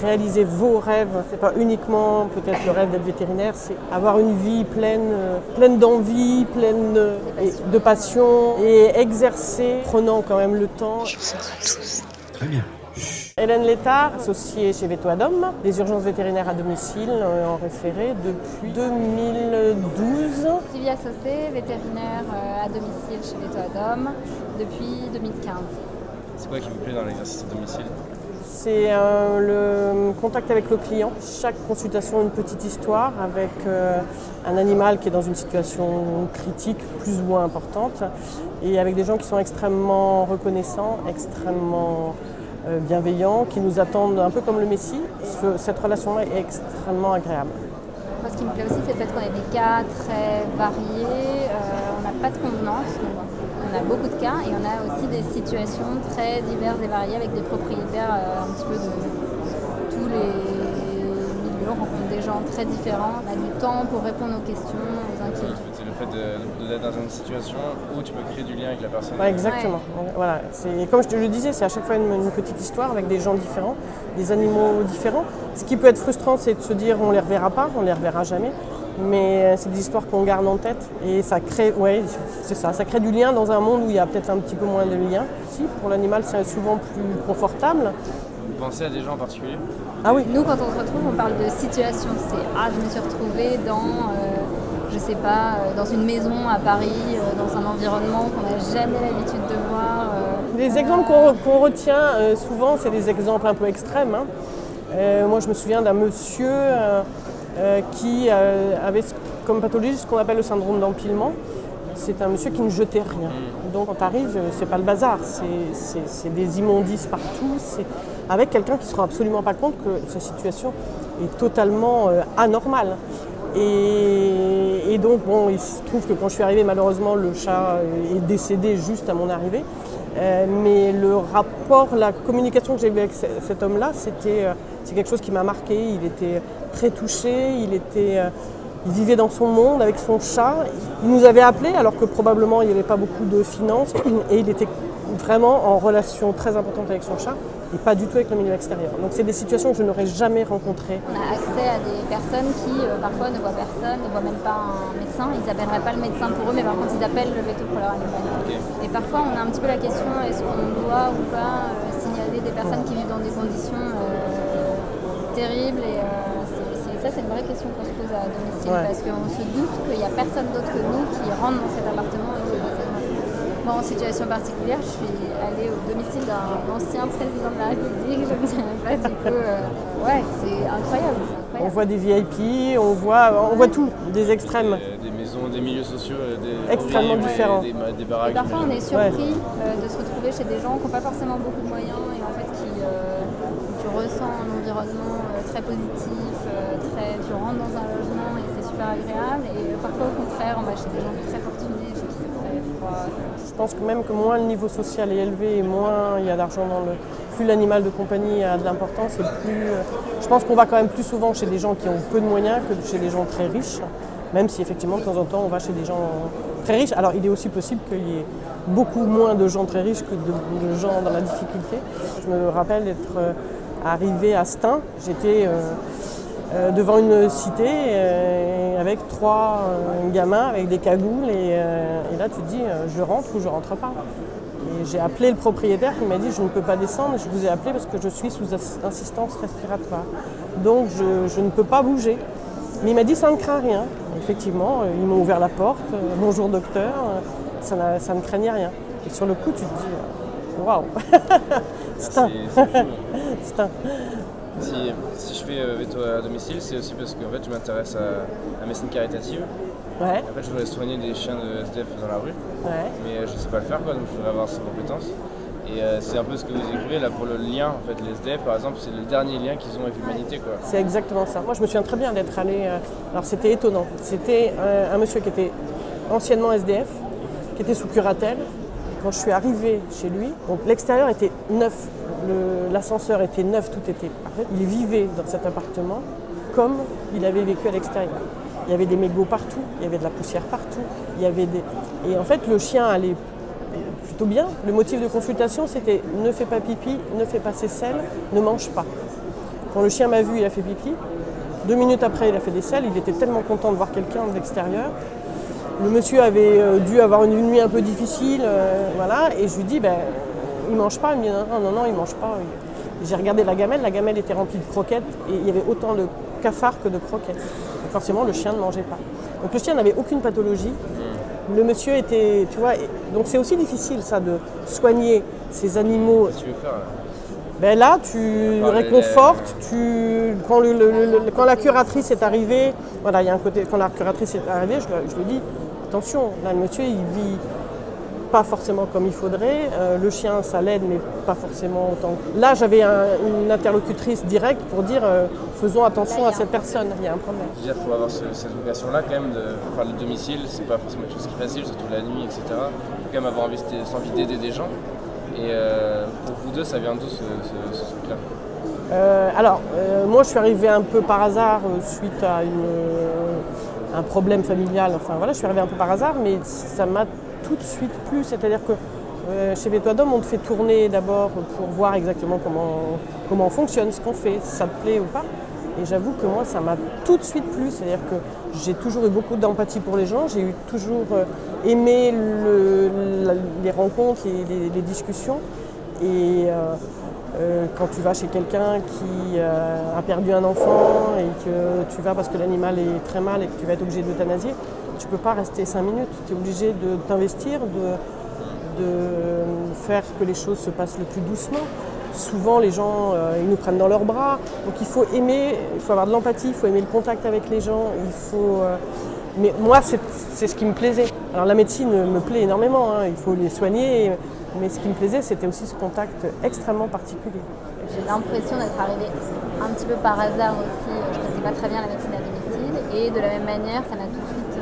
réaliser vos rêves. C'est pas uniquement peut-être le rêve d'être vétérinaire, c'est avoir une vie pleine d'envie, pleine de passion et exercer, prenant quand même le temps. Je vous entends tous. Très bien. Hélène Létard, associée chez Veto-Adom, des urgences vétérinaires à domicile en référé depuis 2012. Sylvia Saucé, vétérinaire à domicile chez Veto-Adom depuis 2015. C'est quoi qui vous plaît dans l'exercice à domicile ? C'est le contact avec le client. Chaque consultation, une petite histoire avec un animal qui est dans une situation critique, plus ou moins importante, et avec des gens qui sont extrêmement reconnaissants, extrêmement bienveillants, qui nous attendent un peu comme le Messie. Cette relation-là est extrêmement agréable. Moi, ce qui me plaît aussi, c'est le fait qu'on ait des cas très variés. On n'a pas de convenance. On a beaucoup de cas et on a aussi des situations très diverses et variées avec des propriétaires un petit peu de tous les milieux. On rencontre des gens très différents. On a du temps pour répondre aux questions, aux inquiétudes. C'est le fait d'être dans une situation où tu peux créer du lien avec la personne. Ouais, exactement. Ouais. Voilà. Comme je te le disais, c'est à chaque fois une petite histoire avec des gens différents, des animaux différents. Ce qui peut être frustrant, c'est de se dire on ne les reverra pas, on ne les reverra jamais. Mais c'est des histoires qu'on garde en tête et ça crée, ça crée du lien dans un monde où il y a peut-être un petit peu moins de lien. Si, pour l'animal, c'est souvent plus confortable. Vous pensez à des gens en particulier ? Ah oui. Nous, quand on se retrouve, on parle de situation. C'est je me suis retrouvée dans une maison à Paris, dans un environnement qu'on n'a jamais l'habitude de voir. Les exemples qu'on retient souvent, c'est des exemples un peu extrêmes. Moi, je me souviens d'un monsieur qui avait comme pathologie ce qu'on appelle le syndrome d'empilement. C'est un monsieur qui ne jetait rien. Donc quand tu arrives, c'est pas le bazar, c'est des immondices partout, c'est avec quelqu'un qui ne se rend absolument pas compte que sa situation est totalement anormale. Et donc il se trouve que quand je suis arrivée, malheureusement, le chat est décédé juste à mon arrivée. Mais le rapport, la communication que j'ai eue avec cet homme-là, c'est quelque chose qui m'a marqué. Il était très touché, il vivait dans son monde avec son chat. Il nous avait appelés alors que probablement il n'y avait pas beaucoup de finances et il était vraiment en relation très importante avec son chat et pas du tout avec le milieu extérieur. Donc c'est des situations que je n'aurais jamais rencontrées. On a accès à des personnes qui parfois ne voient personne, ne voient même pas un médecin. Ils n'appelleraient pas le médecin pour eux, mais par contre ils appellent le veto pour leur animal. Okay. Et parfois on a un petit peu la question, est-ce qu'on doit ou pas signaler des personnes qui vivent dans des conditions terribles et ça c'est une vraie question qu'on se pose à domicile parce qu'on se doute qu'il n'y a personne d'autre que nous qui rentre dans cet appartement et qui voit cette maison. Moi, en situation particulière, je suis allée au domicile d'un ancien président de la République, je ne dirais pas, du coup, c'est incroyable. On voit des VIP, on voit tout, des extrêmes. Des maisons, des milieux sociaux, extrêmement différents. Des baraques. Et parfois, on est surpris de se retrouver chez des gens qui n'ont pas forcément beaucoup de moyens et en fait tu ressens un environnement très positif, tu rentres dans un logement et c'est super agréable. Et parfois, au contraire, on va chez des gens très fortunés, chez qui c'est très froid. Je pense que même que moins le niveau social est élevé et moins il y a d'argent plus l'animal de compagnie a de l'importance et plus. Je pense qu'on va quand même plus souvent chez des gens qui ont peu de moyens que chez des gens très riches, même si effectivement de temps en temps on va chez des gens très riches. Alors il est aussi possible qu'il y ait beaucoup moins de gens très riches que de gens dans la difficulté. Je me rappelle d'être arrivée à Stein, j'étais devant une cité avec 3 gamins avec des cagoules et là tu te dis je rentre ou je rentre pas. Et j'ai appelé le propriétaire qui m'a dit je ne peux pas descendre, je vous ai appelé parce que je suis sous assistance respiratoire. Donc je ne peux pas bouger. Mais il m'a dit ça ne craint rien. Et effectivement, ils m'ont ouvert la porte, bonjour docteur, ça ne craignait rien. Et sur le coup tu te dis waouh, c'est un. Si je fais veto à domicile, c'est aussi parce qu'en fait je m'intéresse à la médecine caritative. Ouais. En fait, je voudrais soigner des chiens de SDF dans la rue, mais je ne sais pas le faire, donc je voudrais avoir ces compétences. Et c'est un peu ce que vous écrivez là pour le lien, en fait, les SDF par exemple, c'est le dernier lien qu'ils ont avec l'humanité. C'est exactement ça. Moi je me souviens très bien d'être allée, alors c'était étonnant, c'était un monsieur qui était anciennement SDF, qui était sous curatelle. Quand je suis arrivée chez lui, donc l'extérieur était neuf, l'ascenseur était neuf, tout était parfait. Il vivait dans cet appartement comme il avait vécu à l'extérieur. Il y avait des mégots partout, il y avait de la poussière partout, et en fait le chien allait plutôt bien. Le motif de consultation c'était ne fais pas pipi, ne fais pas ses selles, ne mange pas. Quand le chien m'a vu, il a fait pipi. 2 minutes après, il a fait des selles. Il était tellement content de voir quelqu'un de l'extérieur. Le monsieur avait dû avoir une nuit un peu difficile, voilà. Et je lui dis, il mange pas. Il me dit, non, il mange pas. J'ai regardé la gamelle était remplie de croquettes et il y avait autant de cafards que de croquettes. Donc forcément, le chien ne mangeait pas. Donc le chien n'avait aucune pathologie. Le monsieur était, tu vois, donc c'est aussi difficile ça de soigner ces animaux. Qu'est-ce que tu veux faire? Là, tu le réconfortes, quand la curatrice est arrivée, voilà, il y a un côté, quand la curatrice est arrivée, je lui dis, attention, là, le monsieur, il vit pas forcément comme il faudrait, le chien, ça l'aide, mais pas forcément autant. Là, j'avais une interlocutrice directe pour dire, faisons attention à cette personne, il y a un problème. Il faut avoir cette vocation-là quand même, de faire le domicile, c'est pas forcément quelque chose qui est facile, surtout la nuit, etc. Il faut quand même avoir envie d'aider des gens. Et pour vous deux, ça vient d'où ce truc-là? Moi je suis arrivée un peu par hasard suite à un problème familial. Enfin voilà, je suis arrivée un peu par hasard, mais ça m'a tout de suite plu. C'est-à-dire que chez Vétoadom, on te fait tourner d'abord pour voir exactement comment on fonctionne, ce qu'on fait, si ça te plaît ou pas. Et j'avoue que moi, ça m'a tout de suite plu. C'est-à-dire que j'ai toujours eu beaucoup d'empathie pour les gens. J'ai toujours aimé les rencontres, les discussions. Et quand tu vas chez quelqu'un qui a perdu un enfant et que tu vas parce que l'animal est très mal et que tu vas être obligé de l'euthanasier, tu ne peux pas rester 5 minutes. Tu es obligé de t'investir, de faire que les choses se passent le plus doucement. Souvent, les gens, ils nous prennent dans leurs bras. Donc, il faut aimer, il faut avoir de l'empathie, il faut aimer le contact avec les gens. Mais moi, c'est ce qui me plaisait. Alors, la médecine me plaît énormément, hein, il faut les soigner. Mais ce qui me plaisait, c'était aussi ce contact extrêmement particulier. J'ai l'impression d'être arrivée un petit peu par hasard aussi. Je ne connaissais pas très bien la médecine à domicile. Et de la même manière, ça m'a tout de suite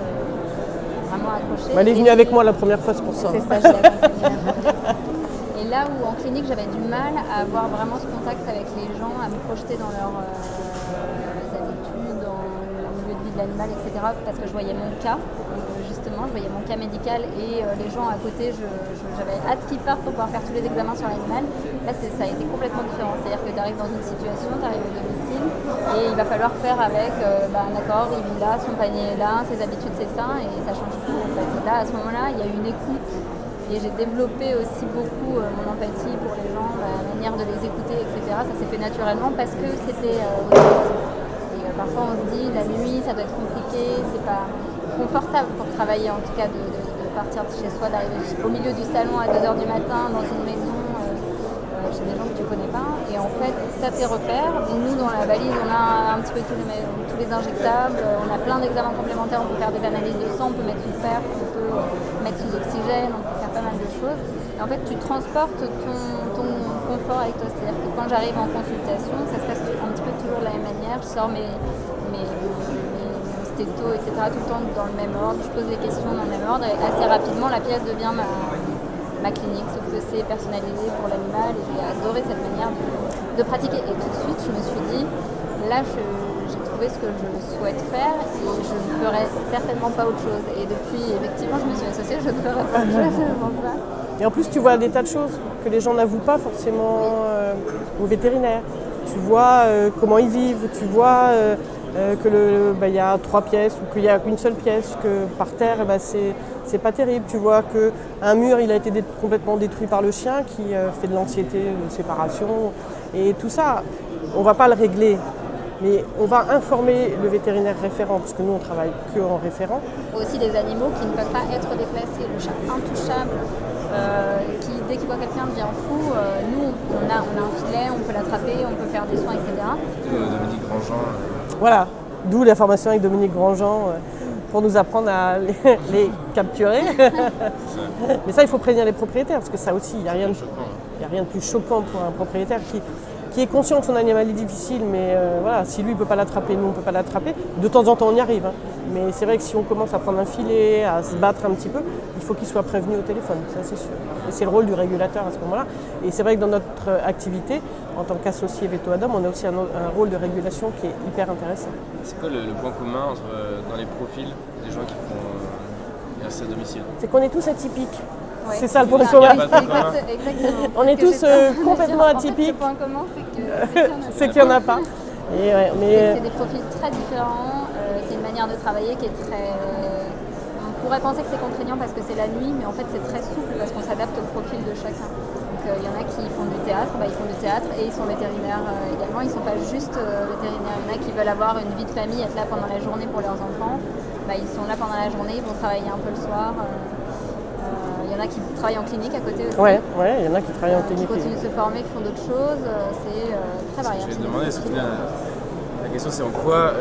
vraiment accroché. Elle est venue avec moi la première fois, c'est pour ça. C'est ça, je l'ai accompagnée. Et là où en clinique j'avais du mal à avoir vraiment ce contact avec les gens, à me projeter dans leurs habitudes, dans le milieu de vie de l'animal, etc. Parce que je voyais mon cas, justement, je voyais mon cas médical et les gens à côté, j'avais hâte qu'ils partent pour pouvoir faire tous les examens sur l'animal. Là ça a été complètement différent, c'est-à-dire que tu arrives dans une situation, tu arrives au domicile et il va falloir faire avec, d'accord, il vit là, son panier est là, ses habitudes c'est ça et ça change tout en fait. Et là à ce moment-là, il y a une écoute. Et j'ai développé aussi beaucoup mon empathie pour les gens, la manière de les écouter, etc. Ça s'est fait naturellement parce que c'était au domicile. Et parfois on se dit, la nuit, ça doit être compliqué, c'est pas confortable pour travailler, en tout cas de partir de chez soi, d'arriver au milieu du salon à 2h du matin dans une maison chez des gens que tu connais pas. Et en fait, tu as tes repères. Nous, dans la valise, on a un petit peu tous les injectables, on a plein d'examens complémentaires, on peut faire des analyses de sang, on peut mettre sous perf, on peut mettre sous oxygène, on peut faire pas mal de choses. Et en fait, tu transportes ton confort avec toi. C'est-à-dire que quand j'arrive en consultation, ça se passe un petit peu toujours de la même manière. Je sors mes stétos, etc. tout le temps dans le même ordre. Je pose les questions dans le même ordre et assez rapidement, la pièce devient ma clinique, sauf que c'est personnalisé pour l'animal et j'ai adoré cette manière de pratiquer. Et tout de suite, je me suis dit, là, j'ai trouvé ce que je souhaite faire et je ne ferai certainement pas autre chose. Et depuis, effectivement, je me suis associée, je ne ferai pas autre chose avant ça. Et en plus, tu vois des tas de choses que les gens n'avouent pas forcément aux vétérinaires. Tu vois comment ils vivent, tu vois qu'il y a 3 pièces ou qu'il n'y a qu'une seule pièce, que par terre, c'est pas terrible. Tu vois qu'un mur, il a été complètement détruit par le chien qui fait de l'anxiété, de séparation. Et tout ça, on ne va pas le régler. Mais on va informer le vétérinaire référent, parce que nous, on travaille que en référent. Aussi des animaux qui ne peuvent pas être déplacés. Le chat intouchable, qui, dès qu'il voit quelqu'un, devient fou. Nous, on a un filet, on peut l'attraper, on peut faire des soins, etc. Dominique Grandjean. Voilà, d'où la formation avec Dominique Grandjean, pour nous apprendre à les capturer. Mais ça, il faut prévenir les propriétaires, parce que ça aussi, il n'y a rien de plus choquant pour un propriétaire qui est conscient que son animal est difficile, mais voilà, si lui ne peut pas l'attraper, nous on ne peut pas l'attraper. De temps en temps on y arrive, hein. Mais c'est vrai que si on commence à prendre un filet, à se battre un petit peu, il faut qu'il soit prévenu au téléphone, ça c'est sûr. Et c'est le rôle du régulateur à ce moment-là. Et c'est vrai que dans notre activité, en tant qu'associé Vétoadom, on a aussi un rôle de régulation qui est hyper intéressant. C'est quoi le point commun dans les profils des gens qui font RC à domicile? C'est qu'on est tous atypiques. Ouais, c'est ça le point commun. Exactement. On est tous complètement atypiques. En fait, le point commun, c'est qu'il n'y en a pas. C'est des profils très différents, c'est une manière de travailler qui est très... On pourrait penser que c'est contraignant parce que c'est la nuit, mais en fait c'est très souple parce qu'on s'adapte au profil de chacun. Donc il y en a qui font du théâtre, ils font du théâtre et ils sont vétérinaires également. Ils ne sont pas juste vétérinaires. Il y en a qui veulent avoir une vie de famille, être là pendant la journée pour leurs enfants. Ils sont là pendant la journée, ils vont travailler un peu le soir. Il y en a qui travaillent en clinique à côté aussi. Ouais, il y en a qui travaillent en clinique. Qui continuent de se former, qui font d'autres choses. C'est très variable. Je vais te demander, la question c'est en quoi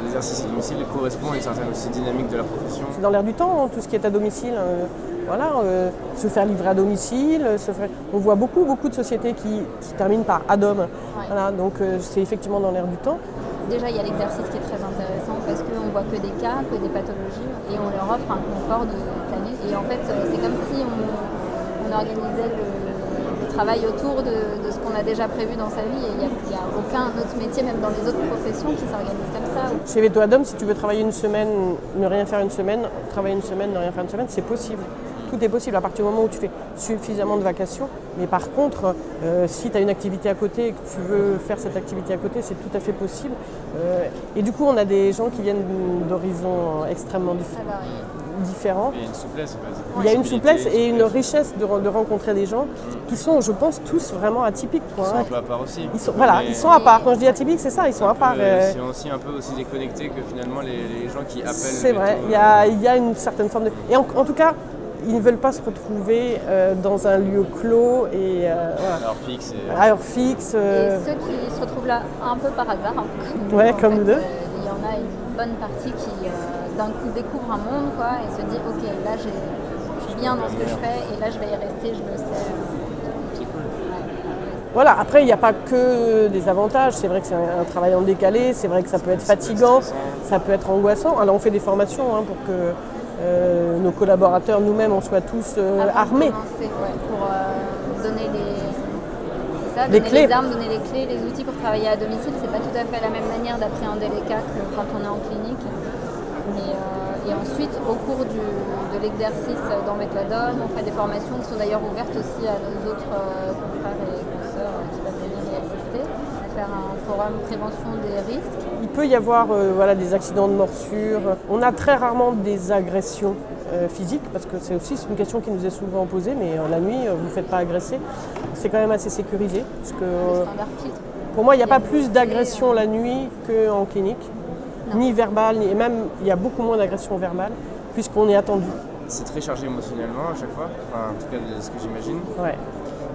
l'exercice à domicile correspond à une certaine aussi dynamique de la profession. C'est dans l'air du temps, tout ce qui est à domicile. Se faire livrer à domicile. On voit beaucoup de sociétés qui se terminent par ad-hoc. Ouais. Voilà, donc c'est effectivement dans l'air du temps. Déjà, il y a l'exercice qui est très intéressant parce qu'on ne voit que des cas, que des pathologies et on leur offre un confort de planer. Et en fait, c'est comme si on organisait le travail autour de ce qu'on a déjà prévu dans sa vie. Et il n'y a aucun autre métier, même dans les autres professions, qui s'organise comme ça. Chez Veto Ad Hoc, si tu veux travailler une semaine, ne rien faire une semaine, travailler une semaine, ne rien faire une semaine, c'est possible. Tout est possible à partir du moment où tu fais suffisamment de vacations. Mais par contre, si tu as une activité à côté et que tu veux faire cette activité à côté, c'est tout à fait possible. Et du coup, on a des gens qui viennent d'horizons extrêmement différents. Il y a une souplesse en fait. Il y a une souplesse et une richesse de rencontrer des gens qui sont, je pense, tous vraiment atypiques. Ils sont un peu à part aussi. Ils sont à part. Quand je dis atypiques, c'est ça, ils sont à part. Ils sont aussi un peu aussi déconnectés que finalement les gens qui appellent. C'est vrai, il y a une certaine forme de... Et en tout cas, ils ne veulent pas se retrouver dans un lieu clos et à heure fixe. Et ceux qui se retrouvent là un peu par hasard, comme nous deux. Il y en a une bonne partie qui d'un coup découvre un monde et se dit ok, là je suis bien dans ce que je fais et là je vais y rester, je le sais. C'est cool. Voilà, après il n'y a pas que des avantages, c'est vrai que c'est un travail en décalé, c'est vrai que ça peut être fatigant, ça peut être angoissant. Alors on fait des formations pour que nos collaborateurs, nous-mêmes, on soit tous armés. Pour donner les clés. Les armes, donner les clés, les outils pour travailler à domicile. C'est pas tout à fait la même manière d'appréhender les cas que quand on est en clinique. Et ensuite, au cours de l'exercice dans Veto Ad Hoc, on fait des formations qui sont d'ailleurs ouvertes aussi à nos autres confrères et consoeurs qui peuvent venir y assister. Faire un forum prévention des risques. Il peut y avoir des accidents de morsure. On a très rarement des agressions physiques, parce que c'est aussi une question qui nous est souvent posée, mais la nuit, vous ne faites pas agresser. C'est quand même assez sécurisé. Parce que, pour moi, il n'y a pas plus d'agressions la nuit qu'en clinique, ni verbale, et même il y a beaucoup moins d'agressions verbales, puisqu'on est attendu. C'est très chargé émotionnellement à chaque fois, en tout cas de ce que j'imagine. Ouais.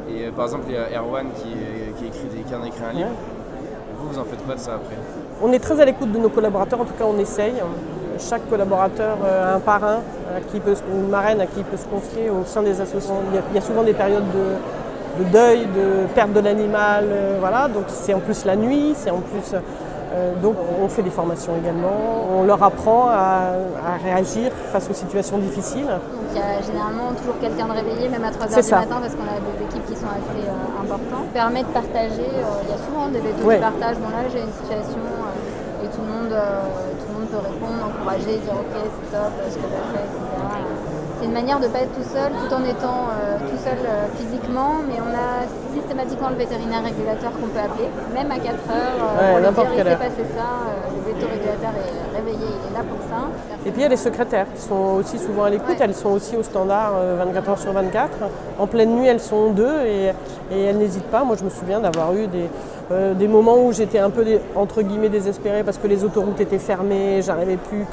Et par exemple, il y a Erwan qui en a écrit un livre. Vous en faites quoi de ça après? On est très à l'écoute de nos collaborateurs, en tout cas on essaye. Chaque collaborateur a un parrain, une marraine à qui il peut se confier au sein des associations. Il y a souvent des périodes de deuil, de perte de l'animal, donc c'est en plus la nuit, c'est en plus... donc on fait des formations également, on leur apprend à réagir face aux situations difficiles. Donc il y a généralement toujours quelqu'un de réveillé, même à 3h du matin, parce qu'on a des équipes qui sont assez importantes. Ça permet de partager, il y a souvent des vétos qui partagent, bon là j'ai une situation et tout le monde peut répondre, encourager, dire ok c'est top ce que tu as fait, etc. C'est une manière de ne pas être tout seul, tout en étant tout seul physiquement, mais on a systématiquement le vétérinaire régulateur qu'on peut appeler, même à 4 heures, pour lui dire il s'est passé ça, le véto-régulateur est réveillé, il est là pour ça. Et puis il y a les secrétaires qui sont aussi souvent à l'écoute, elles sont aussi au standard 24 heures sur 24. En pleine nuit, elles sont 2 et elles n'hésitent pas. Moi je me souviens d'avoir eu des moments où j'étais un peu entre guillemets désespérée parce que les autoroutes étaient fermées, j'arrivais plus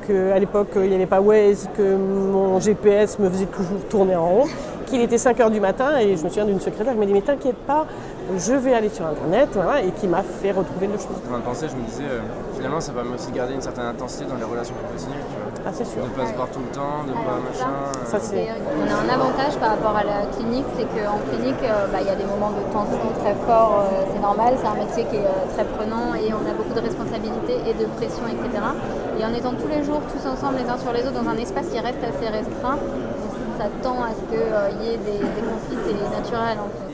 qu'à l'époque, il n'y avait pas Waze, que mon GPS me faisait toujours tourner en rond, qu'il était 5h du matin et je me souviens d'une secrétaire qui m'a dit « mais t'inquiète pas, je vais aller sur Internet » et qui m'a fait retrouver le chemin. En train de penser, je me disais, finalement ça permet aussi de garder une certaine intensité dans les relations professionnelles. Tu vois. Ah, c'est sûr. De ne pas se voir tout le temps, de ne pas machin. On a un avantage par rapport à la clinique, c'est qu'en clinique, il y a des moments de tension très forts, c'est normal, c'est un métier qui est très prenant et on a beaucoup de responsabilités et de pression, etc. Et en étant tous les jours, tous ensemble, les uns sur les autres, dans un espace qui reste assez restreint, ça tend à ce qu'il y ait des conflits, c'est naturel en fait.